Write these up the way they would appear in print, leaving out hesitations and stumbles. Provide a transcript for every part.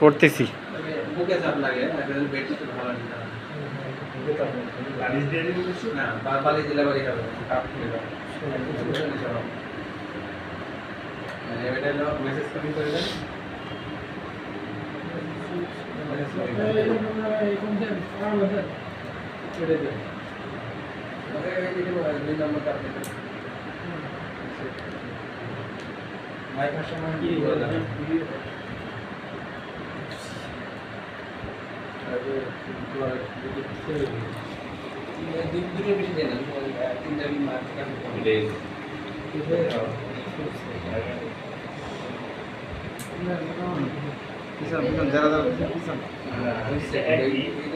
করতেছি। বুকে চাপ লাগে বেড ভালো না বালি দিলে বাড়ি খাবে কাপ খুলে যাবে এটা হলো মেসেজ কপি করে দেন দুটো বেশি দেন তিনটা মার্ক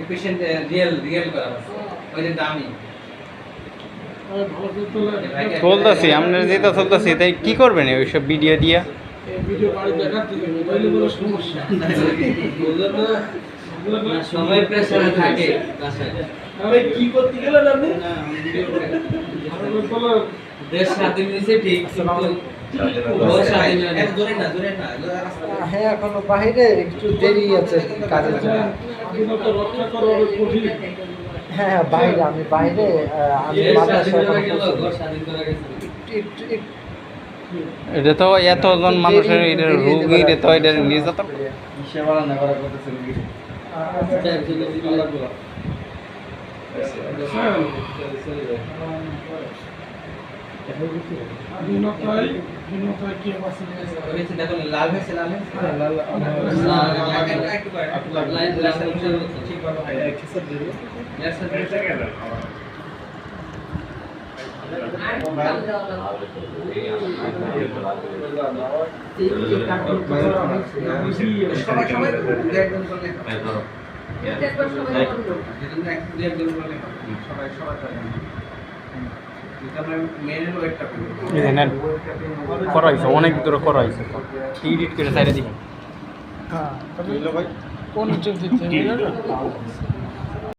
পেশেন্ট রিয়েল করা ওই যে দামি চলতেছি, আপনার যেটা চলতেছি তাই কি করবেন ওইসব ভিডিও দিয়া? ভিডিও বাড়ি দেখাতে তাইলে বড় সমস্যা। সবাই প্রেসারে থাকে আরে কি করতে গেলেন আপনি? না ভিডিও দেশ স্বাধীন হয়েছে ঠিক হ্যাঁ এখনো বাইরে একটু দেরি আছে কাজের জন্য। স্বাধীনতা রক্ষা করা হবে কঠিন। হ্যাঁ বাইরে আমি বাইরে আমি এটা তো এতজন মানুষের এটা রোগীর তো এটা নির্যাতন সেবা না করা করতেছে রোগীর স্বাধীনতায় কে বাঁচিয়ে হয়েছে দেখুন লাল হয়েছে লাল করা হয়েছে, অনেক দূরে করা হয়েছে, এডিট করে সাইডে দিবেন। কোন দিতে